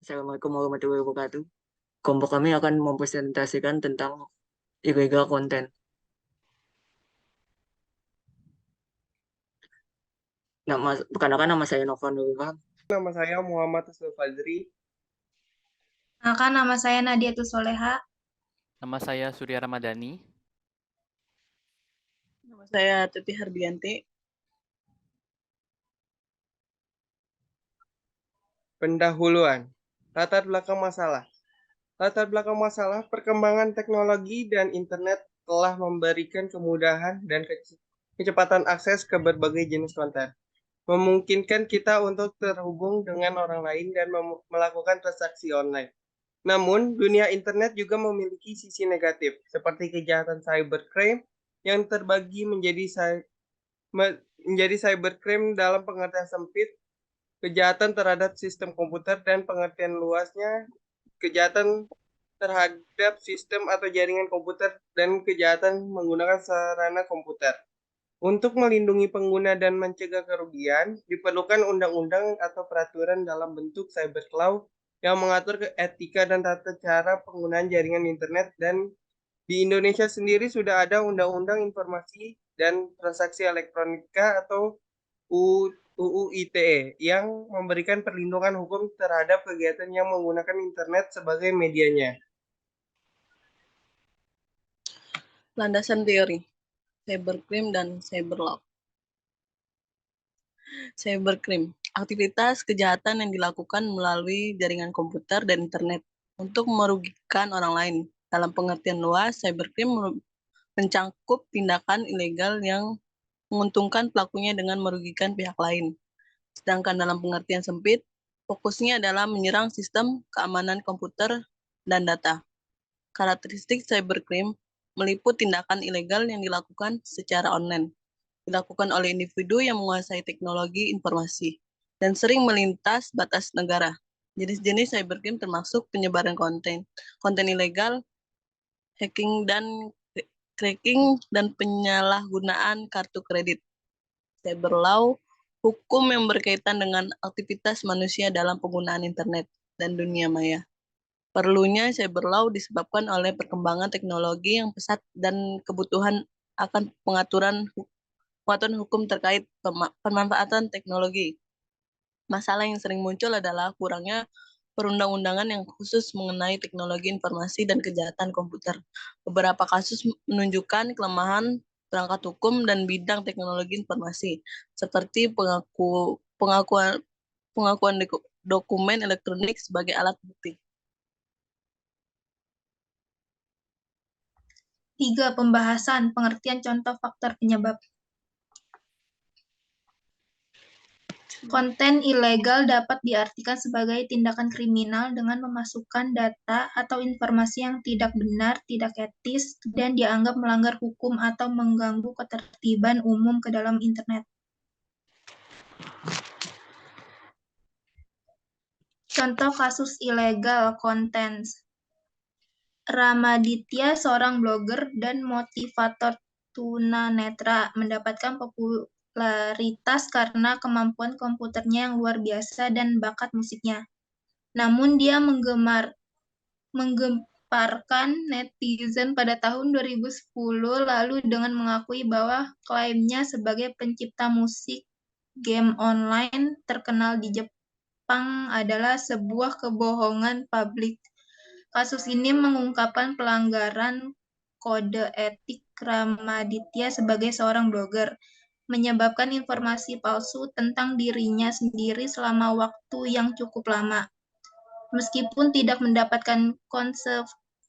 Assalamualaikum warahmatullahi wabarakatuh. Kelompok kami akan mempresentasikan tentang illegal content. Perkenalkan nama saya Novan Nurullah. Nama saya Muhammad Husnul Fadri. Nama saya Nadia Soleha. Nama saya Surya Ramadhani. Nama saya Tuti Harbianti. Pendahuluan. Latar belakang masalah. Latar belakang masalah, perkembangan teknologi dan internet telah memberikan kemudahan dan kecepatan akses ke berbagai jenis konten. Memungkinkan kita untuk terhubung dengan orang lain dan melakukan transaksi online. Namun, dunia internet juga memiliki sisi negatif, seperti kejahatan cybercrime yang terbagi menjadi cybercrime dalam pengertian sempit, kejahatan terhadap sistem komputer, dan pengertian luasnya kejahatan terhadap sistem atau jaringan komputer dan kejahatan menggunakan sarana komputer. Untuk melindungi pengguna dan mencegah kerugian, diperlukan undang-undang atau peraturan dalam bentuk cyberlaw yang mengatur etika dan tata cara penggunaan jaringan internet, dan di Indonesia sendiri sudah ada Undang-Undang Informasi dan Transaksi Elektronika atau UU ITE yang memberikan perlindungan hukum terhadap kegiatan yang menggunakan internet sebagai medianya. Landasan teori, cybercrime dan cyberlaw. Cybercrime, aktivitas kejahatan yang dilakukan melalui jaringan komputer dan internet untuk merugikan orang lain. Dalam pengertian luas, cybercrime mencakup tindakan ilegal yang menguntungkan pelakunya dengan merugikan pihak lain. Sedangkan dalam pengertian sempit, fokusnya adalah menyerang sistem keamanan komputer dan data. Karakteristik cybercrime meliput tindakan ilegal yang dilakukan secara online, dilakukan oleh individu yang menguasai teknologi informasi, dan sering melintas batas negara. Jenis-jenis cybercrime termasuk penyebaran konten ilegal, hacking dan cracking, dan penyalahgunaan kartu kredit. Cyberlaw, hukum yang berkaitan dengan aktivitas manusia dalam penggunaan internet dan dunia maya. Perlunya cyberlaw disebabkan oleh perkembangan teknologi yang pesat dan kebutuhan akan pengaturan hukum terkait pemanfaatan teknologi. Masalah yang sering muncul adalah kurangnya perundang-undangan yang khusus mengenai teknologi informasi dan kejahatan komputer. Beberapa kasus menunjukkan kelemahan perangkat hukum dan bidang teknologi informasi, seperti pengakuan dokumen elektronik sebagai alat bukti. 3. Pembahasan pengertian contoh faktor penyebab. Konten ilegal dapat diartikan sebagai tindakan kriminal dengan memasukkan data atau informasi yang tidak benar, tidak etis, dan dianggap melanggar hukum atau mengganggu ketertiban umum ke dalam internet. Contoh kasus illegal content. Ramaditya, seorang blogger dan motivator tunanetra, mendapatkan popularitas karena kemampuan komputernya yang luar biasa dan bakat musiknya. Namun dia menggemparkan netizen pada tahun 2010 lalu dengan mengakui bahwa klaimnya sebagai pencipta musik game online terkenal di Jepang adalah sebuah kebohongan publik. Kasus ini mengungkapkan pelanggaran kode etik Ramaditya sebagai seorang blogger, menyebabkan informasi palsu tentang dirinya sendiri selama waktu yang cukup lama. Meskipun tidak mendapatkan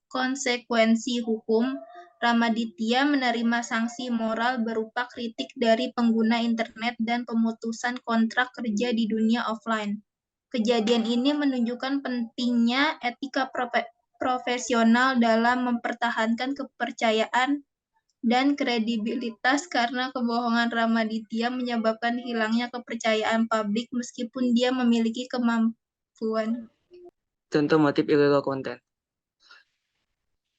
konsekuensi hukum, Ramaditya menerima sanksi moral berupa kritik dari pengguna internet dan pemutusan kontrak kerja di dunia offline. Kejadian ini menunjukkan pentingnya etika profesional dalam mempertahankan kepercayaan dan kredibilitas, karena kebohongan Ramaditya menyebabkan hilangnya kepercayaan publik meskipun dia memiliki kemampuan. Contoh motif illegal content.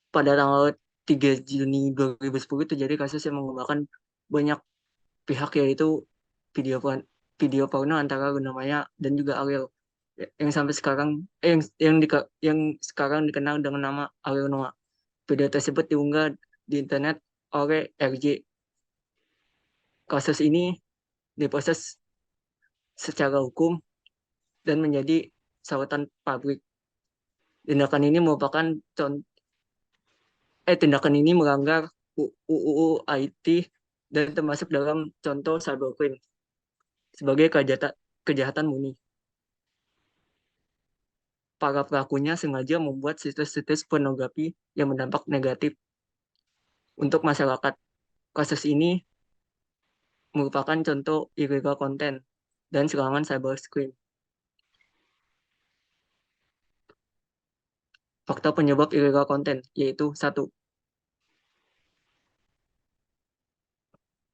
Pada tanggal 3 Juni 2010 terjadi kasus yang menggunakan banyak pihak, yaitu video porno antara Luna Maya dan juga Ariel, yang sampai sekarang yang sekarang dikenal dengan nama Alienoa. Video tersebut diunggah di internet oleh RJ. Kasus ini diproses secara hukum dan menjadi sorotan publik. Tindakan ini merupakan tindakan ini melanggar UU IT dan termasuk dalam contoh cybercrime sebagai kejahatan murni. Para pelakunya sengaja membuat situs-situs pornografi yang berdampak negatif untuk masyarakat. Kasus ini merupakan contoh illegal content dan serangan cybercrime. Faktor penyebab illegal content yaitu 1.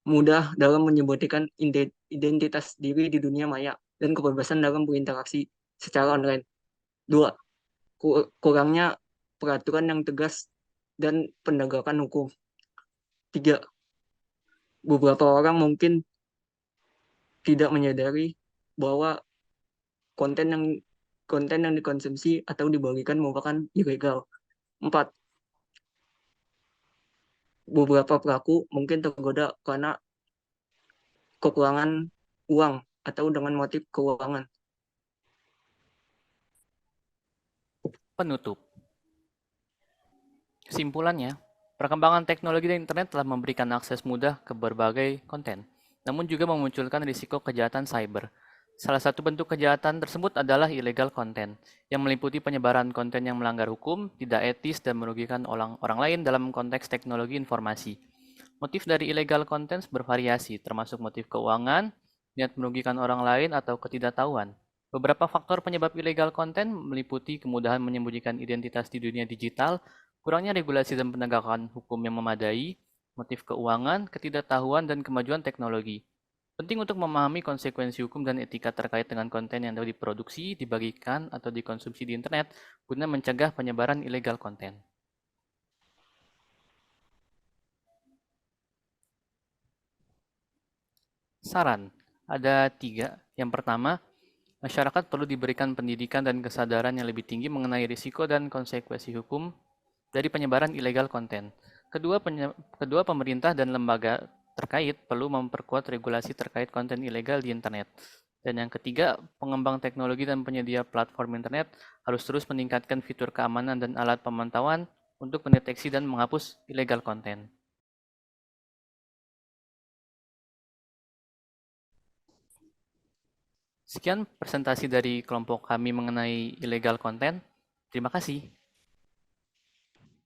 Mudah dalam menyembunyikan identitas diri di dunia maya dan kebebasan dalam berinteraksi secara online. 2. Kurangnya peraturan yang tegas dan penegakan hukum. 3. Beberapa orang mungkin tidak menyadari bahwa konten yang dikonsumsi atau dibagikan merupakan ilegal. 4. Beberapa pelaku mungkin tergoda karena kekurangan uang atau dengan motif keuangan. Penutup. Kesimpulannya, perkembangan teknologi dan internet telah memberikan akses mudah ke berbagai konten, namun juga memunculkan risiko kejahatan cyber. Salah satu bentuk kejahatan tersebut adalah illegal content, yang meliputi penyebaran konten yang melanggar hukum, tidak etis, dan merugikan orang lain dalam konteks teknologi informasi. Motif dari illegal content bervariasi, termasuk motif keuangan, niat merugikan orang lain, atau ketidaktahuan. Beberapa faktor penyebab illegal content meliputi kemudahan menyembunyikan identitas di dunia digital, kurangnya regulasi dan penegakan hukum yang memadai, motif keuangan, ketidaktahuan, dan kemajuan teknologi. Penting untuk memahami konsekuensi hukum dan etika terkait dengan konten yang dapat diproduksi, dibagikan, atau dikonsumsi di internet guna mencegah penyebaran ilegal konten. Saran, ada 3. Yang pertama, masyarakat perlu diberikan pendidikan dan kesadaran yang lebih tinggi mengenai risiko dan konsekuensi hukum dari penyebaran ilegal konten. Kedua, pemerintah dan lembaga terkait perlu memperkuat regulasi terkait konten ilegal di internet. Dan yang ketiga, pengembang teknologi dan penyedia platform internet harus terus meningkatkan fitur keamanan dan alat pemantauan untuk mendeteksi dan menghapus ilegal konten. Sekian presentasi dari kelompok kami mengenai illegal content. Terima kasih.